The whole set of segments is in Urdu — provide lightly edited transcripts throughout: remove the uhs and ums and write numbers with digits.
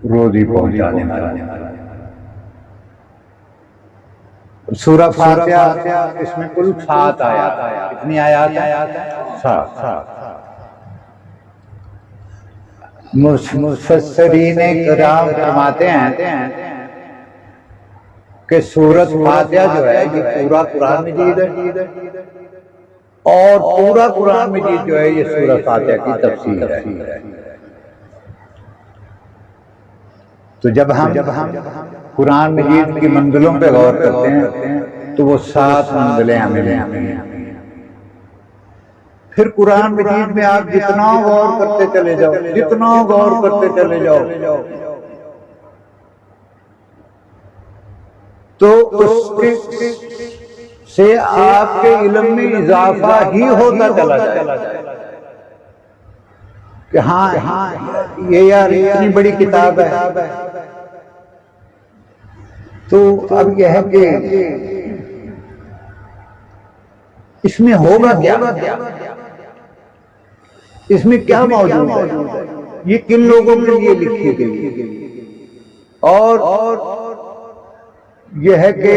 روزی پہنچانے والا۔ سورہ فاتحہ اس میں کل 7 آیات ہیں۔ کتنی آیات ہیں؟ 7۔ مفسرین کرام فرماتے ہیں کہ سورۃ فاتحہ جو ہے یہ پورا قرآن مجید ہے، اور پورا قرآن مجید جو ہے یہ سورۃ فاتحہ کی تفسیر ہے۔ تو جب ہم قرآن مجید کی منزلوں پہ غور کرتے ہیں تو وہ 7 منزلیں ہمیں ملتی ہیں۔ پھر قرآن مجید میں آپ جتنا غور کرتے چلے جاؤ، جتنا غور کرتے چلے جاؤ، تو اس سے آپ کے علم میں اضافہ ہی ہوتا چلا جائے کہ ہاں یہ یار اتنی بڑی کتاب ہے۔ تو اب یہ ہے کہ اس میں ہوگا کیا، اس میں کیا موجود ہے، یہ کن لوگوں کے لیے لکھی گئی، اور یہ ہے کہ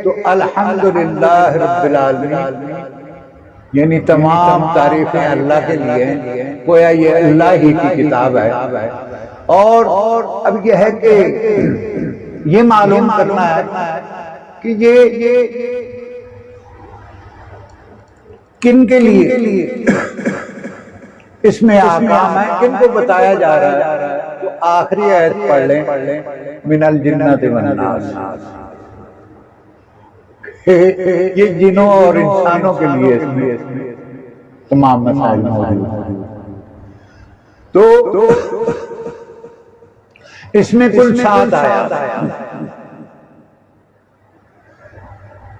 تو الحمدللہ رب العالمین، یعنی تمام تعریفیں اللہ کے لیے ہیں، گویا یہ اللہ ہی کی کتاب ہے۔ اور اب یہ ہے کہ یہ معلوم کرنا ہے کہ یہ کن کے لیے اس میں احکام ہے، کن کو بتایا جا رہا ہے۔ تو آخری آیت پڑھ لیں، من الجنۃ والناس، یہ جنوں اور انسانوں کے لیے اس میں تمام مسائل موجود ہیں۔ تو اس میں کل 7 آیات ہیں،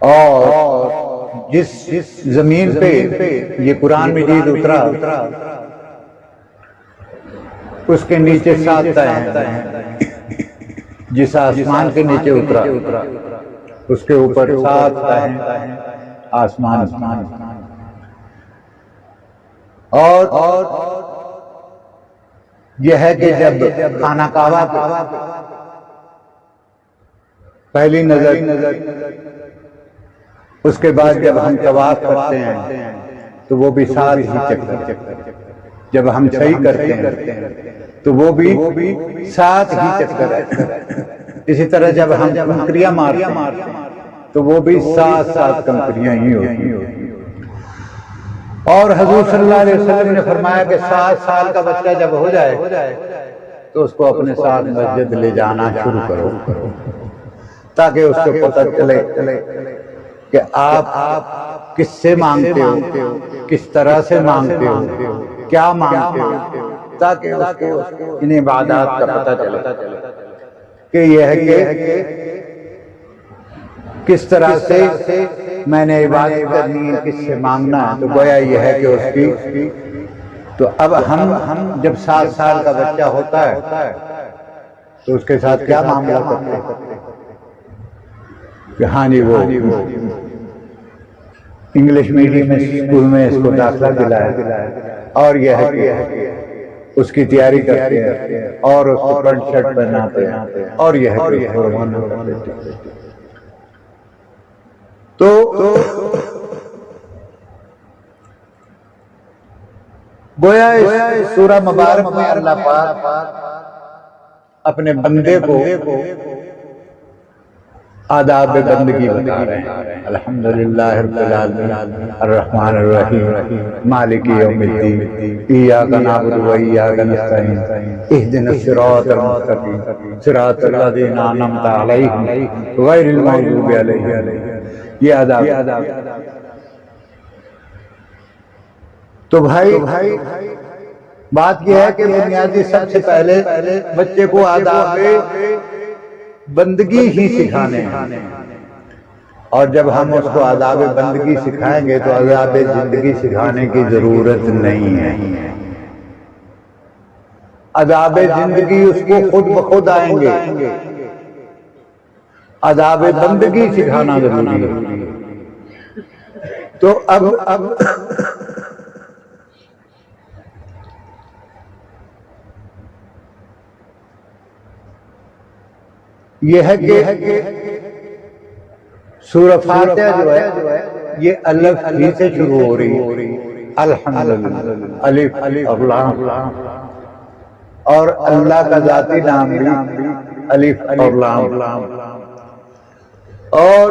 اور جس زمین پہ یہ قرآن مجید اترا اس کے نیچے 7 ہیں، جس آسمان کے نیچے اترا اس کے اوپر 7 ہیں آسمان۔ اور یہ ہے کہ جب خانہ کعبہ پہلی نظر، اس کے بعد جب ہم طواف کرتے ہیں تو وہ بھی 7 ہی چکر، جب ہم صحیح کرتے ہیں تو وہ بھی 7 ہی چکر ہے۔ اسی طرح جب ہم کنکریاں مارتے ہیں تو وہ بھی 7 کنکریاں ہی ہوتی ہیں۔ اور حضور صلی اللہ علیہ وسلم نے فرمایا کہ 7 سال کا بچہ جب ہو جائے تو اس کو اپنے ساتھ مسجد لے جانا شروع کرو، تاکہ اس کو پتہ چلے کہ آپ کس سے مانگتے ہو، کس طرح سے مانگتے ہو، کیا مانگتے ہو، تاکہ اس کو ان عبادات کا پتہ چلے کہ یہ ہے کہ کس طرح سے میں نے عبادت کرنی ہے، کس سے مانگنا ہے۔ تو گویا یہ ہے کہ اس کی تو اب ہم جب 7 سال کا بچہ ہوتا ہے تو اس کے ساتھ کیا معاملہ کرتے ہیں کہ ہاں جی وہ انگلش میڈیم اسکول میں اس کو داخلہ دلایا، اور یہ ہے کہ اس کی تیاری کرتے ہیں اور اس کو پینٹ شرٹ پہناتے ہیں، اور یہ ہے کہ روانہ کرتے ہیں۔ تو گویا اس سورہ مبارک میں اللہ پاک اپنے بندے کو آداب بندگی بتا رہے ہیں۔ الحمدللہ رب العالمین الرحمن الرحیم مالک یوم الدین ایاک نعبد و ایاک نستعین اہدنا الصراط المستقیم صراط الذین انعمت علیہم غیر المغضوب علیہم۔ یہ آداب۔ تو بھائی بات یہ ہے کہ بنیادی سب سے پہلے بچے کو آداب بندگی ہی سکھانے ہیں، اور جب ہم اس کو آداب بندگی سکھائیں گے تو آداب زندگی سکھانے کی ضرورت نہیں ہے۔ آداب زندگی اس کو خود بخود آئیں گے، آداب بندگی سکھانا ضروری ہے۔ تو اب یہ ہے کہ سورہ فاتحہ جو ہے یہ الف ہی سے شروع ہو رہی ہے، الحمدللہ، الف اور لام، اور اللہ کا ذاتی نام بھی الف اور لام، اور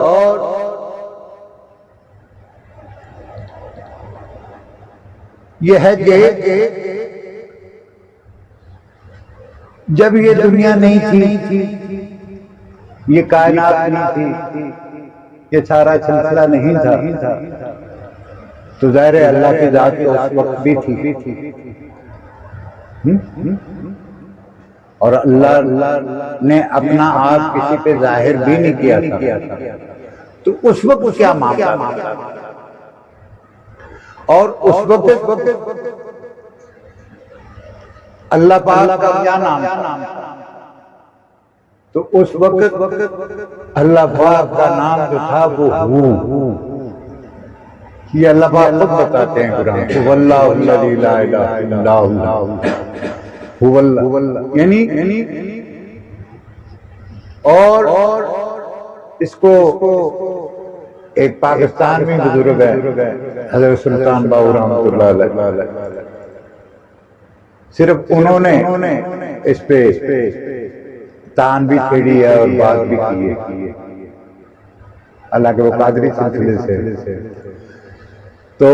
یہ ہے کہ جب یہ دنیا نہیں تھی، یہ کائنات نہیں تھی، یہ سارا سلسلہ نہیں تھا، تو ظاہر ہے اللہ کی ذات تو اس وقت بھی تھی، اور اللہ نے اپنا آپ کسی پہ ظاہر بھی نہیں کیا تھا، تو اس وقت کیا معاملہ تھا، اور اس وقت اللہ پاک کا کیا نام تھا؟ تو اس وقت اللہ پاک کا نام جو تھا وہ ہو، یہ اللہ پاک خود بتاتے ہیں قرآن، هو اللہ الذی لا الہ الا هو اللہ، یعنی اور اس کو ایک پاکستان میں بزرگ ہے حضرت سلطان باؤ رحمۃ اللہ علیہ، صرف انہوں نے اس پہ تان بھی چھیڑی ہے اور بات بھی کی ہے، حالانکہ وہ قادری سلسلے سے، تو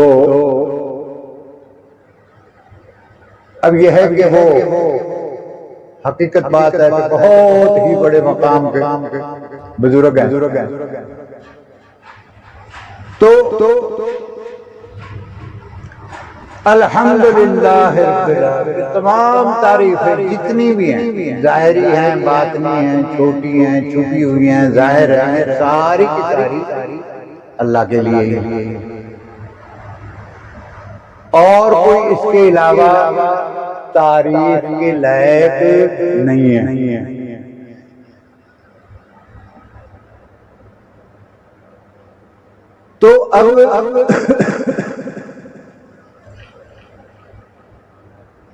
اب یہ ہے کہ وہ حقیقت بات ہے کہ بہت ہی بڑے مقام کے بزرگ ہیں، تو الحمدللہ رب العالمین، تمام تعریفیں جتنی بھی ہیں، ظاہری ہیں، باطنی ہیں، چھوٹی ہیں، چھپی ہوئی ہیں، ظاہر ہیں، ساری کی ساری اللہ کے لیے ہی، اور کوئی اس کے علاوہ تعریف کے لائق نہیں ہے۔ تو اب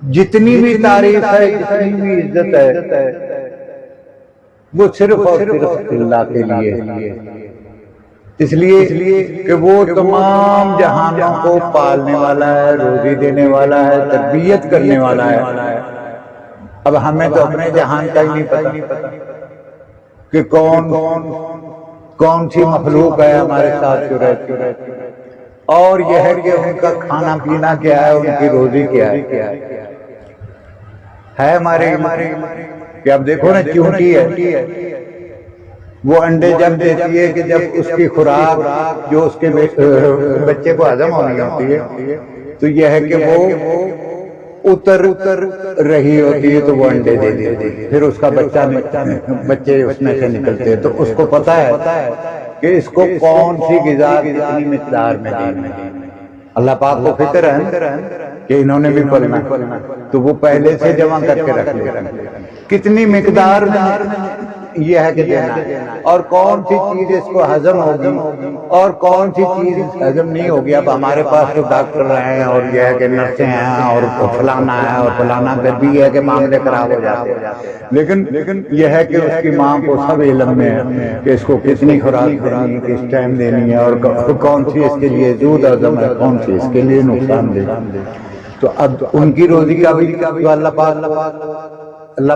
جتنی بھی تعریف ہے، جتنی بھی عزت ہے، وہ صرف اور صرف اللہ کے لیے، اس لیے کہ وہ تمام جہانوں کو پالنے والا ہے، روزی دینے والا ہے، تربیت کرنے والا ہے۔ اب ہمیں تو اپنے جہان کا ہی نہیں پتا کہ کون سی مخلوق ہے ہمارے ساتھ جو رہتی ہے، اور یہ ہے کہ ان کا کھانا پینا کیا ہے، ان کی روزی کیا ہے ہمارے کہ اب دیکھو نا چونٹی ہے، وہ انڈے جب دیتی ہے کہ جب اس کی خوراک جو اس کے بچے کو ہضم ہونی ہوتی ہے، تو یہ ہے کہ وہ اتر رہی ہوتی ہے، تو وہ انڈے دے دیتی ہے، پھر اس کا بچے اس میں سے نکلتے ہیں، تو اس کو پتا ہے کہ اس کو کون سی غذا کتنی مقدار میں دینی ہے۔ اللہ پاک کو فکر ہے کہ انہوں نے بھی پلنا، تو وہ پہلے سے جمع کر کے رکھ لے کتنی مقدار میں یہ ہے کہ دینا ہے، اور کون سی چیز اس کو ہضم ہوگی اور کون سی چیز ہضم نہیں ہوگی۔ اب ہمارے پاس تو ڈاکٹر ہیں اور یہ ہے کہ نرسیں ہیں اور فلانا ہے اور فلانا، پھر بھی یہ ہے کہ معاملے خراب ہو جاتے ہیں، لیکن یہ ہے کہ اس کی ماں کو سب علم میں ہے کہ اس کو کتنی خوراک دینی ہے، کس ٹائم دینی ہے، اور کون سی اس کے لیے زود ہضم ہے، کون سی اس کے لیے نقصان دہ۔ تو اب ان کی روزی کا بھی اللہ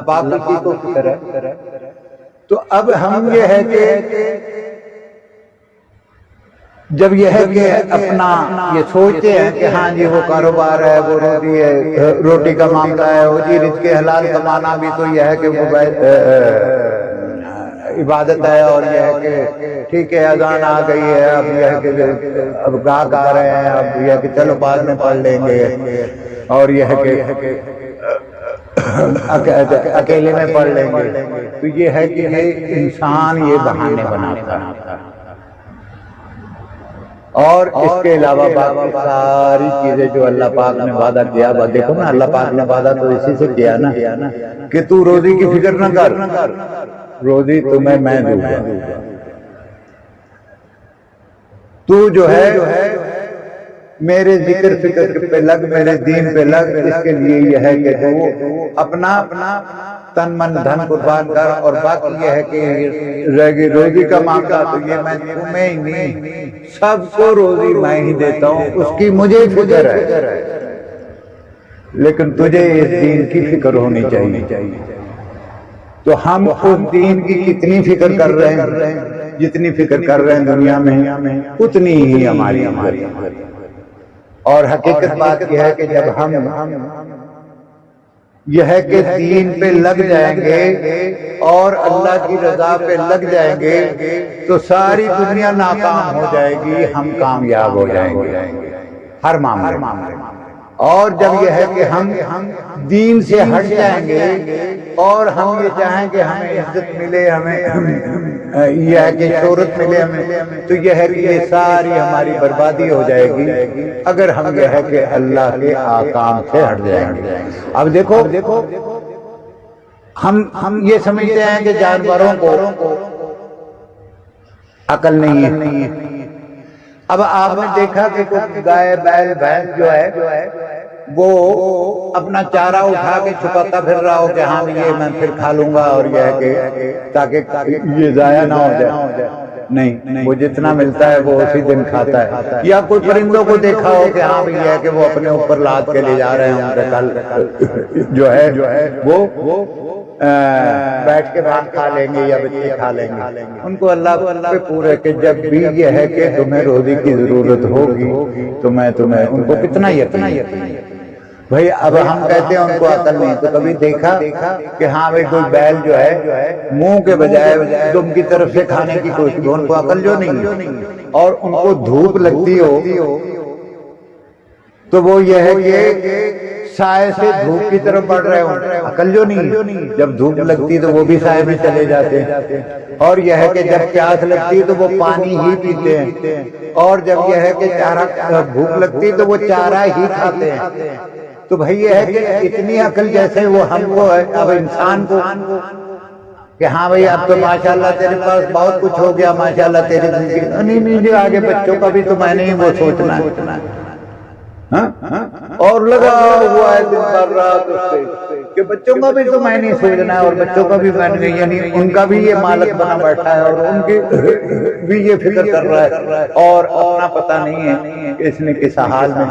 پاک کی کو فکر ہے۔ تو اب ہم یہ ہے کہ جب یہ ہے کہ اپنا یہ سوچتے ہیں کہ ہاں جی وہ کاروبار ہے، وہ روزی ہے، روٹی کا معاملہ ہے، وہ جی رزق حلال کمانا بھی تو یہ ہے کہ وہ عبادت ہے، اور یہ ہے کہ ٹھیک ہے اذان آ گئی ہے، اب یہ ہے کہ اب گاہک آ رہے ہیں، اب یہ ہے کہ چلو بعد میں پڑھ لیں گے، اور یہ ہے کہ اکیلے میں پڑھ لیں گے۔ تو یہ ہے کہ یہ انسان یہ بہانے بناتا ہے، اور اس کے علاوہ باقی ساری چیزیں جو اللہ پاک نے وعدہ کیا، دیکھو نا اللہ پاک نے وعدہ تو اسی سے کیا نا کہ تو روزی کی فکر نہ کر، روزی تمہیں میں دوں گا، تو جو ہے میرے ذکر فکر پہ لگ، میرے دین پہ لگ، اس کے لیے یہ ہے کہ تو اپنا تن من دھن قربان کر، اور باقی یہ ہے کہ رہ گئی روزی کا معاملہ تو یہ میں تمہیں ہی نہیں، سب کو روزی میں ہی دیتا ہوں، اس کی مجھے فکر ہے، لیکن تجھے اس دین کی فکر ہونی چاہیے۔ تو ہم اس دین کی کتنی فکر کر رہے ہیں؟ جتنی فکر کر رہے ہیں دنیا میں اتنی ہی ہماری۔ اور حقیقت بات یہ ہے کہ جب ہم یہ ہے کہ دین پہ لگ جائیں گے اور اللہ کی رضا پہ لگ جائیں گے تو ساری دنیا ناکام ہو جائے گی، ہم کامیاب ہو جائیں گے ہر معاملے میں۔ اور جب یہ ہے کہ ہم دین سے ہٹ جائیں گے اور ہم یہ چاہیں کہ ہمیں عزت ملے، ہمیں یہ ہے کہ شہرت ملے ہمیں، تو یہ ہے کہ یہ ساری ہماری بربادی ہو جائے گی اگر ہم یہ ہے کہ اللہ کے احکام سے ہٹ جائیں گے۔ اب دیکھو ہم یہ سمجھتے ہیں کہ جانوروں کو عقل نہیں ہے۔ اب آپ نے دیکھا کہ گائے بیل بھینس جو ہے وہ اپنا چارہ اٹھا کے چھپاتا پھر رہا ہو کہ ہاں یہ میں پھر کھا لوں گا، اور یہ ہے کہ تاکہ یہ ضائع نہ ہو جائے، نہیں، وہ جتنا ملتا ہے وہ اسی دن کھاتا ہے۔ یا کوئی پرندوں کو دیکھا ہو کہ ہاں یہ ہے کہ وہ اپنے اوپر لاد کے لے جا رہے ہیں، کل جو ہے وہ بیٹھ کے بھاگ کھا لیں گے یا بچے کھا لیں گے۔ ان کو اللہ پہ پورے کہ جب بھی یہ ہے کہ تمہیں روزی کی ضرورت ہوگی تو میں تمہیں، ان کو کتنا یقین بھائی۔ اب ہم کہتے ہیں ان کو عقل نہیں، تو کبھی دیکھا کہ ہاں بھائی کوئی بیل جو ہے منہ کے بجائے دم کی طرف سے کھانے کی کوشش، ان کو عقل جو نہیں، اور ان کو دھوپ لگتی ہو تو وہ یہ ہے کہ سائے سے دھوپ کی طرف بڑھ رہے ہوں، عقل جو نہیں، جب دھوپ لگتی تو وہ بھی سائے میں چلے جاتے ہیں۔ اور یہ ہے کہ جب پیاس لگتی تو وہ پانی ہی پیتے ہیں، اور جب یہ ہے کہ چارہ بھوک لگتی تو وہ چارہ ہی کھاتے ہیں۔ تو بھائی یہ ہے کہ اتنی عقل جیسے وہ ہم کو ہے، اب انسان کو کہ ہاں بھائی اب تو ماشاءاللہ تیرے پاس بہت کچھ ہو گیا، ماشاءاللہ تیری زندگی نہیں، آگے بچوں کا بھی تو میں نے وہ سوچنا ہے، اور لگا ہوا ہے دن بھر رات اس سے کہ بچوں کا بھی تو میں نہیں سوچنا ہے، اور بچوں کا بھی میں نے، یعنی ان کا بھی یہ مالک بنا بیٹھا ہے، اور ان کی بھی یہ فکر کر رہا ہے، اور اپنا پتہ نہیں ہے کہ اس نے کس حال میں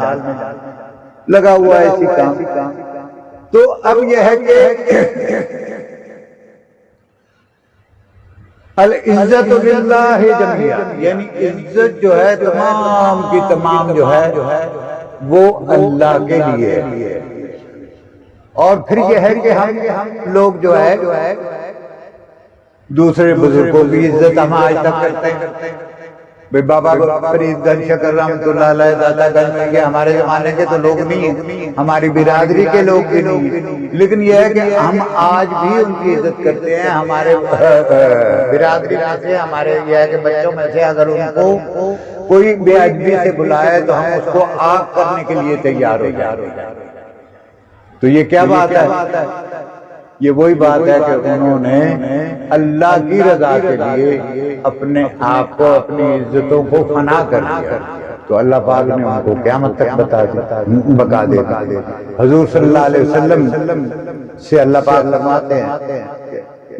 لگا ہوا ہے اسی کام۔ تو اب یہ ہے کہ العزت للہ جميعا، یعنی عزت جو ہے تمام کی تمام جو ہے وہ اللہ کے لیے ہے۔ اور پھر یہ ہے کہ ہم لوگ جو ہے دوسرے بزرگوں کی عزت ہم آج تک کرتے ہیں۔ بابا فرید گنج شکر رحمۃ اللہ علیہ داتا گنج میں، یہ ہمارے زمانے کے تو لوگ نہیں ہیں، ہماری برادری کے لوگ بھی نہیں ہیں، لیکن یہ ہے کہ ہم آج بھی ان کی عزت کرتے ہیں۔ ہمارے برادری میں سے، ہمارے یہ ہے کہ بچوں میں سے اگر ان کو کوئی بے ادبی سے بلائے تو ہم اس کو آگ کرنے کے لیے تیار ہو جائیں۔ تو یہ کیا بات ہے؟ یہ وہی بات ہے کہ انہوں نے اللہ کی رضا کے لیے اپنے آپ کو، اپنی عزتوں کو فنا کر دیا، تو اللہ پاک نے ان کو قیامت تک بقا دے دی۔ حضور صلی اللہ علیہ وسلم سے اللہ پاک فرماتے ہیں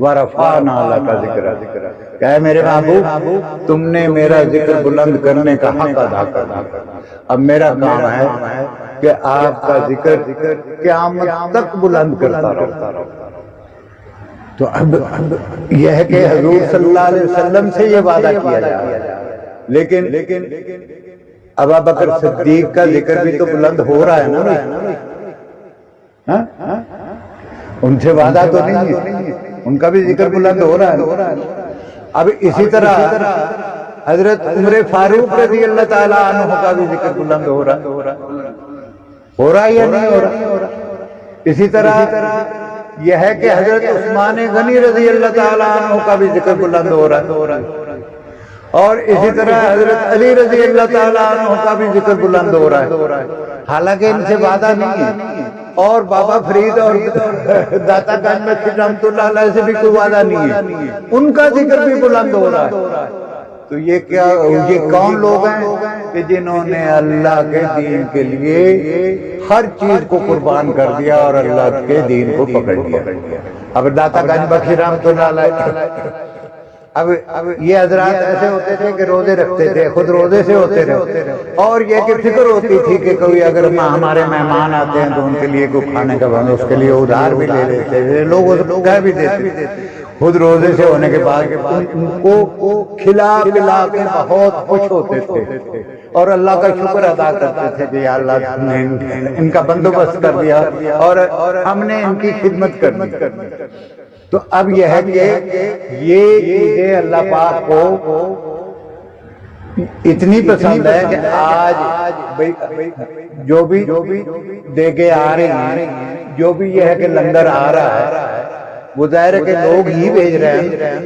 وَرَفَعْنَا لَكَ ذِكْرَكَ، کہ اے میرے محبوب تم نے میرا ذکر بلند کرنے کا حق ادا کر دیا، اب میرا کام ہے کہ آپ کا ذکر قیامت تک بلند کرتا رہو۔ تو اب یہ ہے کہ حضور صلی اللہ علیہ وسلم سے یہ وعدہ کیا جا رہا ہے، لیکن ابو بکر صدیق کا ذکر بھی تو بلند ہو رہا ہے نا، ان سے وعدہ تو نہیں ہے، ان کا بھی ذکر بلند ہو رہا ہے۔ اب اسی طرح حضرت عمر فاروق رضی اللہ تعالیٰ عنہ کا بھی ذکر بلند ہو رہا ہے یا نہیں ہو رہا؟ اسی طرح یہ ہے کہ حضرت عثمان غنی رضی اللہ تعالیٰ عنہ کا بھی ذکر بلند ہو رہا ہے، اور اسی طرح حضرت علی رضی اللہ تعالیٰ عنہ کا بھی ذکر بلند ہو رہا ہے، حالانکہ ان سے وعدہ نہیں ہے۔ اور بابا فرید اور داتا گنج میں رحمۃ اللہ علیہ سے بھی کوئی وعدہ نہیں ہے، ان کا ذکر بھی بلند ہو رہا ہے۔ تو یہ کون لوگ ہیں کہ جنہوں نے اللہ کے دین کے لیے ہر چیز کو قربان کر دیا اور اللہ کے دین کو پکڑ لیا. اب داتا گنج بخش رحمۃ اللہ علیہ، اب یہ حضرات ایسے ہوتے تھے کہ روزے رکھتے تھے، خود روزے سے ہوتے رہے، اور یہ کہ فکر ہوتی تھی کہ کوئی اگر ہمارے مہمان آتے ہیں تو ان کے لیے کوئی کھانے کا بند، اس کے لیے ادھار بھی لے لیتے تھے، لوگ کہہ بھی دیتے تھے. خود روزے سے ہونے کے بعد ان کو کھلا پلا کے بہت خوش ہوتے تھے اور اللہ کا شکر ادا کرتے تھے کہ یا اللہ نے ان کا بندوبست کر دیا اور ہم نے ان کی خدمت کر دی. تو اب یہ ہے کہ یہ چیزیں اللہ پاک کو اتنی پسند ہے کہ آج جو بھی دے کے آ رہے ہیں، جو بھی یہ ہے کہ لنگر آ رہا ہے، وہ ظاہر ہے کہ لوگ ہی بھیج رہے ہیں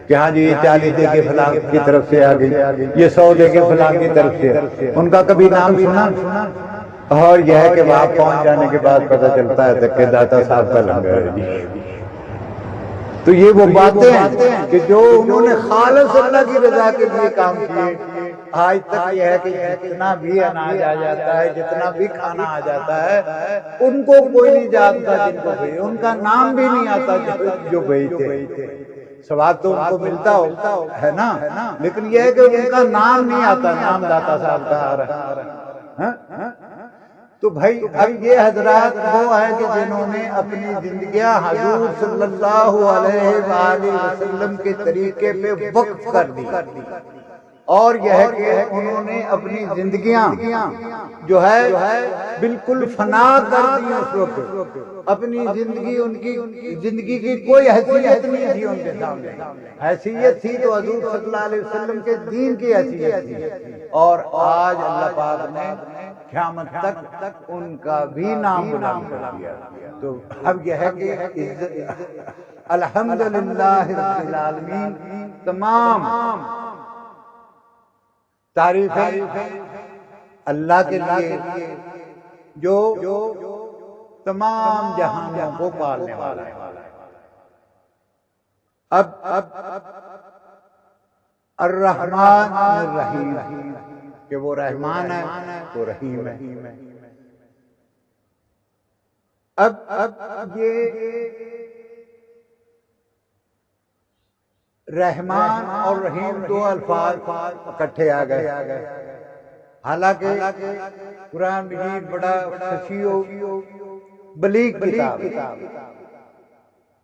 کہ ہاں جی یہ 40 دے کے فلاں کی طرف سے آ گئی، یہ 100 دے کے فلاں کی طرف سے. ان کا کبھی نام سنا؟ اور یہ ہے کہ وہاں پہنچ جانے کے بعد پتہ چلتا ہے کہ داتا صاحب کا لنگر ہے. تو یہ وہ باتیں ہیں کہ جو انہوں نے خالص اللہ کی رضا کے لیے کام کیے. آج تک یہ ہے کہ جتنا بھی اناج آ جاتا ہے، جتنا بھی کھانا آ جاتا ہے، ان کو کوئی نہیں جانتا جن کو بھیجے، ان کا نام بھی نہیں آتا جو بھیجتے. سواد تو ان کو ملتا ہے نا، لیکن یہ ہے کہ ان کا نام نہیں آتا، نام داتا صاحب کا آ رہا ہے. تو بھائی اب یہ حضرات وہ ہیں کہ جنہوں نے اپنی زندگیاں حضور صلی اللہ علیہ وآلہ وسلم کے طریقے پہ وقف کر دی، اور یہ ہے کہ انہوں نے اپنی زندگیاں جو ہے بالکل فنا کر دی. اس وقت اپنی زندگی، ان کی زندگی کی کوئی حیثیت نہیں تھی ان کے سامنے. حیثیت تھی تو حضور صلی اللہ علیہ وسلم کے دین کی حیثیت تھی، اور آج اللہ پاک نے قیامت تک ان کا بھی نام بلند کر دیا. تو اب یہ ہے کہ الحمدللہ رب العالمین، تمام تعریف اللہ کے لیے جو تمام جہانوں کو پالنے والا ہے. اب الرحمن الرحیم، کہ وہ رحمان ہے، وہ رحیم ہے. اب یہ رحمان اور رحیم دو الفاظ اکٹھے آ گئے، حالانکہ قرآن مجید بڑا فصیح و بلیغ کتاب ہے.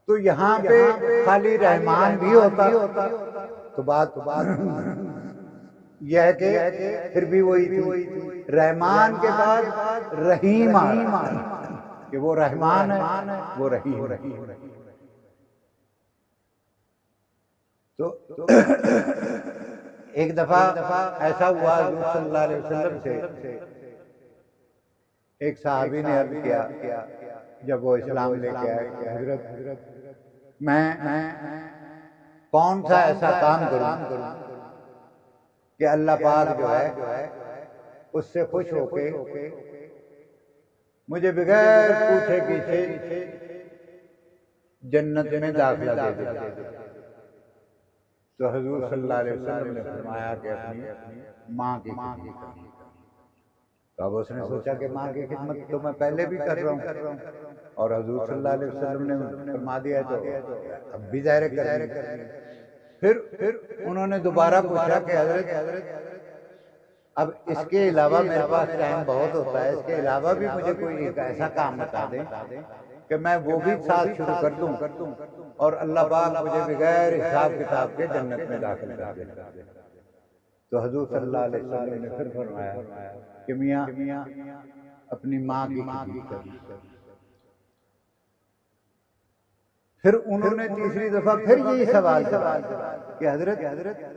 تو یہاں پہ خالی رحمان بھی ہوتا تو بات یہ ہے کہ پھر بھی وہی تھی. رحمان کے بعد رحیم آ کہ وہ رحمان ہے، وہ رحیم. تو ایک دفعہ ایسا ہوا حضور صلی اللہ علیہ وسلم سے ایک صحابی نے عرض کیا جب وہ اسلام لے کے آئے کہ حضرت میں کون سا ایسا کام کروں کہ اللہ پاک جو ہے اس سے خوش ہو کے مجھے بغیر پوچھے پیچھے جنت میں داخلہ دے دے. تو حضور صلی اللہ علیہ وسلم نے فرمایا کہ اپنی ماں کی خدمت کرنی. تو اب اس نے سوچا کہ ماں کی خدمت تو میں پہلے بھی کر رہا ہوں، اور حضور صلی اللہ علیہ وسلم نے فرما دیا تو اب بھی ظاہر کرنی. پھر انہوں نے دوبارہ پوچھا کہ حضرت اب اس کے علاوہ میرے پاس ٹائم بہت ہوتا ہے، اس کے علاوہ بھی مجھے کوئی ایک ایسا کام بتا دیں کہ میں وہ بھی ساتھ شروع کر دوں اور اللہ پاک مجھے بغیر حساب کتاب کے جنت میں داخل کر دے. تو حضور صلی اللہ علیہ وسلم نے پھر فرمایا کہ میاں اپنی ماں کی خدمت کرنی. پھر انہوں نے تیسری دفعہ پھر یہی سوال کیا کہ حضرت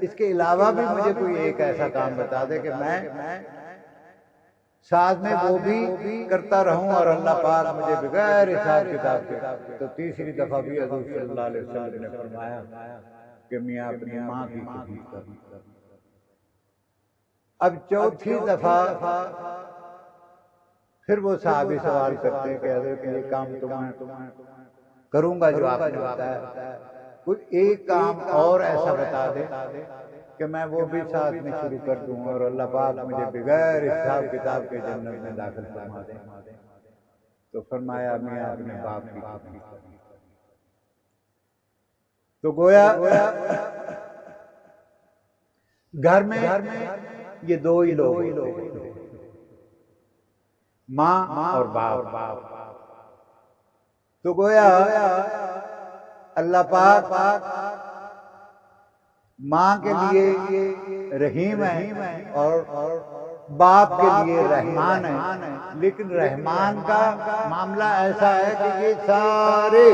اس کے علاوہ بھی مجھے کوئی ایک ایسا کام بتا دے کہ میں ساتھ میں وہ بھی کرتا رہوں اور اللہ پاک مجھے بغیر حساب کتاب کے. تو تیسری دفعہ بھی حضور صلی اللہ علیہ وسلم نے فرمایا کہ میاں اپنی ماں کی خدمت کرنی. اب چوتھی دفعہ پھر وہ صحابی سوال کرتے ہیں کہ حضرت یہ کام تمہیں کروں گا جو آپ نے بتایا، کوئی ایک کام اور ایسا بتا دے کہ میں وہ بھی ساتھ میں شروع کر دوں اور اللہ پاک مجھے بغیر حساب کتاب کے جنت میں داخل فرما دیں. تو فرمایا میاں اپنے باپ کی خدمت کریں. تو گویا گھر میں یہ دو ہی لوگ ہوتے ہیں، ماں اور باپ. تو گویا اللہ پاک ماں کے لیے رحیم ہے اور باپ کے لیے رحمان ہے. لیکن رحمان کا معاملہ ایسا ہے کہ یہ سارے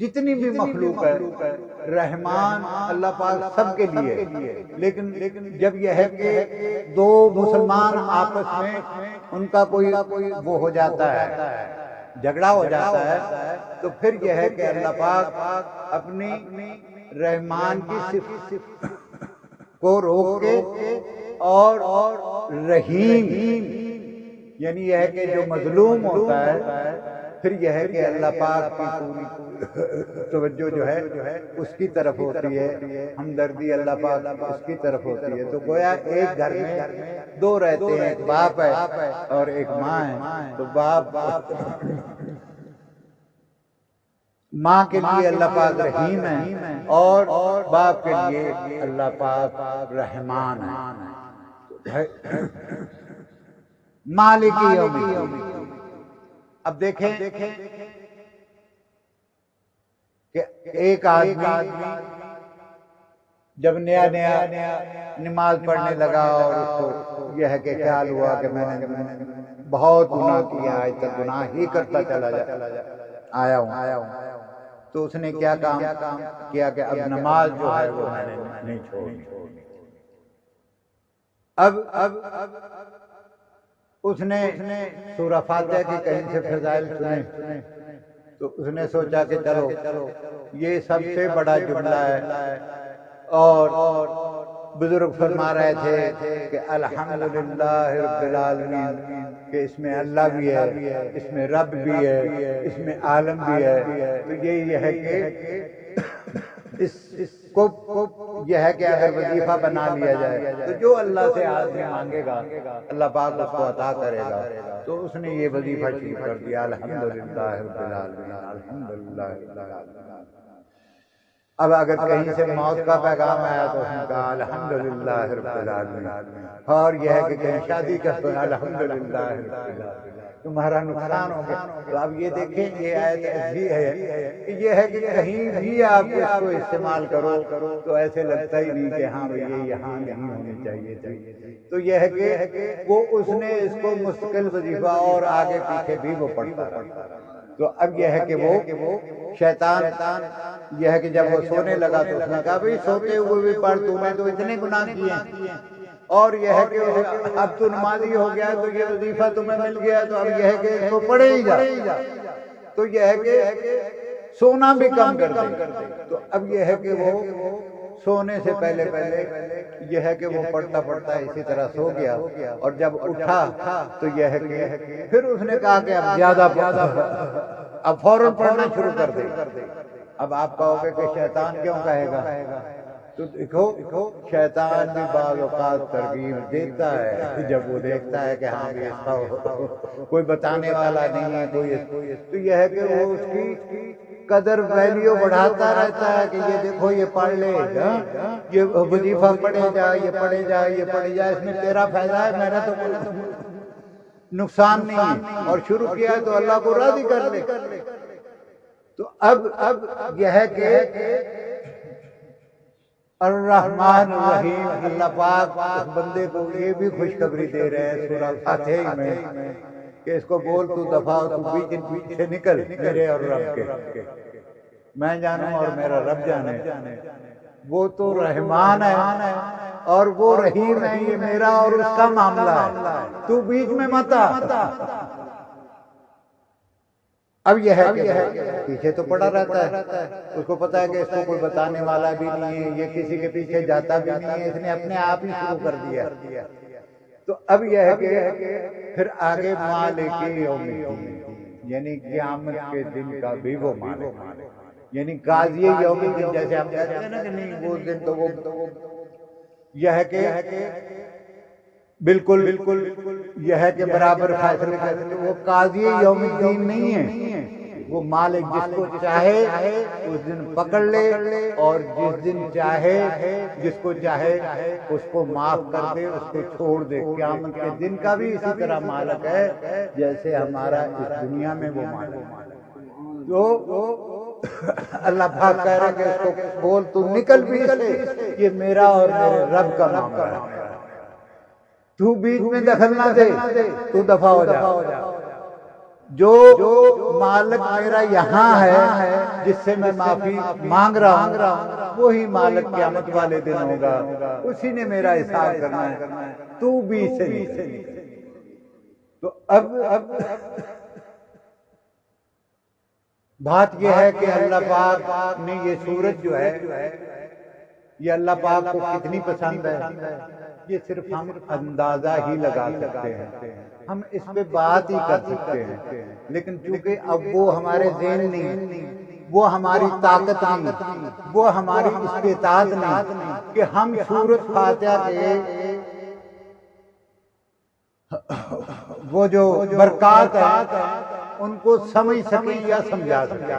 جتنی بھی مخلوق ہے رحمان اللہ پاک سب کے لیے. لیکن جب یہ ہے کہ دو مسلمان آپس میں ان کا کوئی وہ ہو جاتا ہے، جھگڑا ہو جاتا ہے، تو پھر یہ ہے کہ اللہ پاک اپنی رحمان کی صفت کو روک کے اور رحیم یعنی یہ ہے کہ جو مظلوم ہوتا ہے پھر یہ ہے کہ اللہ پاک کی پوری توجہ جو ہے اس کی طرف ہوتی ہے، ہمدردی اللہ پاک اس کی طرف ہوتی ہے. تو گویا ایک گھر میں دو رہتے ہیں، ایک باپ ہے اور ایک ماں ہے. تو باپ ماں کے لیے اللہ پاک رحیم ہے اور باپ کے لیے اللہ پاک رحمان ہے. مالک یوم الدین. اب دیکھیں کہ ایک آدمی جب نیا نماز پڑھنے لگا اور اس کو یہ ہے کہ خیال ہوا کہ میں نے بہت گناہ کیا، آج تک گناہ ہی کرتا چلا آیا ہوں، تو اس نے کیا کام کیا کہ اب نماز جو ہے وہ میں نے نہیں چھوڑی. اب اس نے سورہ فاتحہ کی کہیں سے فضائل سنے تو اس نے سوچا کہ چلو یہ سب سے بڑا جملہ ہے. اور بزرگ فرما رہے تھے کہ الحمدللہ رب العالمین، کہ اس میں اللہ بھی ہے، اس میں رب بھی ہے، اس میں عالم بھی ہے. تو یہ ہے کہ اس کو یہ ہے کہ اگر وظیفہ بنا لیا جائے تو جو اللہ سے آدمی مانگے گا اللہ پاک اس کو عطا کرے گا. تو اس نے یہ وظیفہ شروع کر دیا، الحمدللہ رب العالمین، الحمدللہ رب العالمین. اب اگر کہیں سے موت کا پیغام آیا تو اس نے کہا الحمدللہ رب العالمین. اور یہ ہے کہ کہیں شادی کا تو الحمدللہ رب العالمین، تمہارا نقصان ہو گیا. تو اب یہ دیکھیں یہ آیت ایسی ہے کہ یہ ہے کہ کہیں بھی آپ اس کو استعمال کرو تو ایسے لگتا ہی نہیں کہ ہاں یہ یہاں نہیں ہونی چاہیے تھی. تو یہ ہے کہ وہ اس نے اس کو مستقل وظیفہ اور آگے پیچھے بھی وہ پڑھتا رہا. تو اب یہ ہے کہ وہ شیطان یہ ہے کہ جب وہ سونے لگا تو اس نے کہا بھئی سوتے ہوئے بھی پڑھ، تو میں تو اتنے گناہ کیے ہیں اور یہ ہے کہ اب تو نمازی ہو گیا تو یہ وظیفہ تمہیں مل گیا تو اب یہ ہے کہ اس کو پڑھے ہی جا. تو یہ ہے کہ سونا بھی کم کر دے. تو اب یہ ہے کہ وہ سونے سے پہلے یہ ہے کہ وہ پڑھتا اسی طرح سو گیا. اور جب اٹھا تو یہ ہے کہ پھر اس نے کہا کہ اب زیادہ اب فوراً پڑھنا شروع کر دے. اب آپ کہو گے کہ شیطان کیوں کہے گا؟ تو دیکھو شیطان بھی بعض اوقات ترغیب دیتا ہے جب وہ دیکھتا ہے کہ ہاں بھی اس کا کوئی بتانے والا نہیں ہے کوئی، تو یہ ہے کہ وہ اس کی قدر ویلیو بڑھاتا رہتا ہے کہ یہ دیکھو یہ پڑھ لے، یہ وظیفہ پڑھے جا، یہ پڑھے جا، یہ پڑھے جا، اس میں تیرا فائدہ ہے، میرا تو نقصان نہیں ہے. اور شروع کیا تو اللہ کو راضی کر لے. تو اب یہ ہے کہ الرحمن الرحیم اللہ پاک اس بندے کو یہ بھی خوشخبری دے رہے ہیں سورہ فاتحہ میں کہ اس کو بول تو دفعہ تو بیچ سے نکل میرے اور رب کے، میں جانوں اور میرا رب جانے. وہ تو رحمان ہے اور وہ رحیم ہے، یہ میرا اور اس کا معاملہ ہے، تو بیچ میں مت آ. اب یہ ہے کہ پیچھے تو پڑا رہتا ہے، اس کو پتا ہے کہ اس کو کوئی بتانے والا بھی نہیں ہے، یہ کسی کے پیچھے جاتا بھی نہیں ہے، اس نے اپنے آپ ہی شروع کر دیا. تو اب یہ ہے کہ پھر آگے مالک یوم الدین یعنی قیامت کے دن کا بھی وہ مالک. یعنی قاضی یوم الدین، جیسے ہم کہتے ہیں نا کہ نہیں وہ دن تو وہ یہ ہے کہ بالکل یہ ہے کہ برابر فیصلے کرتے، وہ قاضی یوم الدین نہیں ہے، وہ مالک جس کو چاہے اس دن پکڑ لے اور جس دن چاہے جس کو چاہے اس کو معاف کر دے، اس کو چھوڑ دے۔ قیامت کے دن کا بھی اسی طرح مالک ہے جیسے ہمارا اس دنیا میں وہ مالک ہے۔ تو اللہ پاک کہہ رہا ہے کہ اس کو بول تو نکل بھی سے، یہ میرا اور میرے رب کا معاملہ ہے، تو بیچ میں دخل نہ دے، تو دفع ہو جا۔ جو مالک میرا یہاں ہے جس سے میں معافی مانگ رہا ہوں، وہی مالک قیامت والے دن ہوگا، اسی نے میرا حساب کرنا ہے، تو بیچ سے نکل۔ تو اب بات یہ ہے کہ اللہ پاک نے یہ سورج جو ہے یہ اللہ پاک کو کتنی پسند ہے، یہ صرف ہم اندازہ ہی لگا سکتے ہیں، ہم اس پہ بات ہی کر سکتے ہیں، لیکن چونکہ اب وہ ہمارے ذہن نہیں، وہ ہماری طاقت نہیں، وہ ہماری استطاعت نہیں کہ ہم سورۃ فاتحہ کے وہ جو برکات ہیں ان کو سمجھ سکیں یا سمجھا سکیں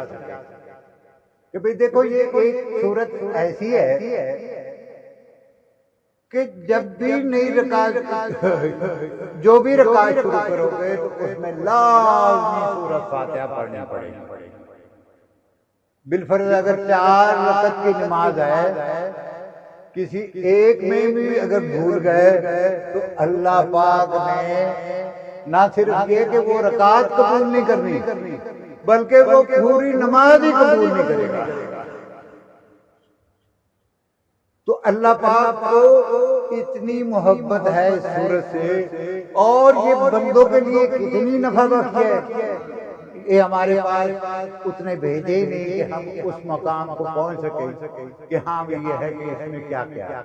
کہ بھئی دیکھو یہ ایک سورت ایسی ہے کہ جب بھی نئی رکعت جو بھی رکعت شروع کرو گے تو اس میں لازمی سورۃ فاتحہ پڑھنی پڑے گی۔ بالفرض اگر 4 رکعت کی نماز ہے، کسی ایک میں بھی اگر بھول گئے تو اللہ پاک نے نہ صرف یہ کہ وہ رکعت قبول نہیں کرنی بلکہ وہ پوری نماز ہی قبول نہیں کرے گا۔ تو اللہ پاک کو اتنی محبت ہے اس سورت سے، اور یہ بندوں کے لیے کتنی نفع بخش ہے، یہ ہمارے پاس اتنے بھیجے ہی نہیں کہ ہم اس مقام کو پہنچ سکیں کہ ہاں یہ ہے کہ اس میں کیا کیا۔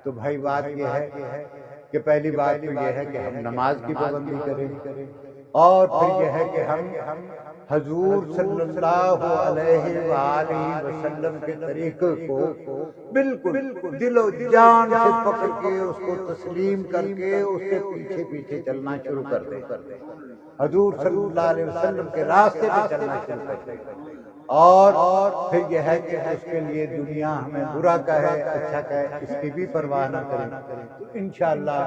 تو بھائی بات یہ ہے کہ پہلی بات تو یہ ہے کہ ہم نماز کی پابندی کریں، اور پھر یہ ہے کہ ہم حضور صلی اللہ علیہ وآلہ وسلم کے طریقے کو بالکل دل و جان سے پکڑ کے اس کو تسلیم کر کے اس کے پیچھے پیچھے چلنا شروع کر دیں، حضور صلی اللہ علیہ وسلم کے راستے پہ چلنا شروع کر دیں، اور پھر یہ ہے کہ اس کے لیے دنیا ہمیں برا کہے اچھا کہے اس کی بھی پرواہ نہ کریں، تو انشاءاللہ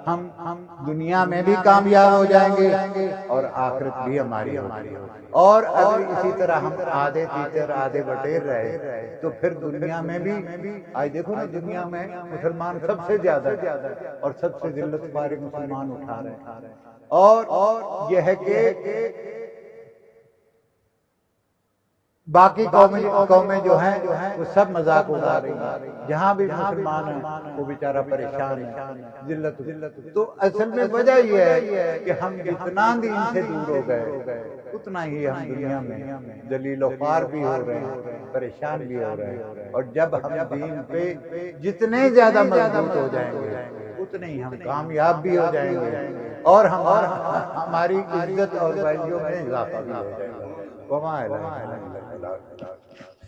ہم دنیا میں بھی کامیاب ہو جائیں گے اور آخرت بھی ہماری ہوگی۔ اور اگر اسی طرح ہم آدھے تیتر آدھے بٹیر رہے تو پھر دنیا میں بھی آج دیکھو نا، دنیا میں مسلمان سب سے زیادہ اور سب سے ذلت پاری مسلمان اٹھا رہے ہیں، اور یہ ہے کہ باقی قومیں جو ہیں وہ سب مذاق اڑا رہی ہیں، جہاں بھی مسلمان ہیں وہ بیچارہ پریشان ہے، ذلت۔ تو اصل میں وجہ یہ ہے کہ ہم جتنا دین سے دور ہو گئے اتنا ہی ہم دنیا میں ذلیل و خوار بھی ہو رہے ہیں، پریشان بھی ہو رہے ہیں، اور جب ہم دین پہ جتنے زیادہ مضبوط ہو جائیں گے اتنے ہی ہم کامیاب بھی ہو جائیں گے، اور ہماری عزت اور ویلیو میں اضافہ بھی ہو جائے گا۔ وما الہ الا اللہ۔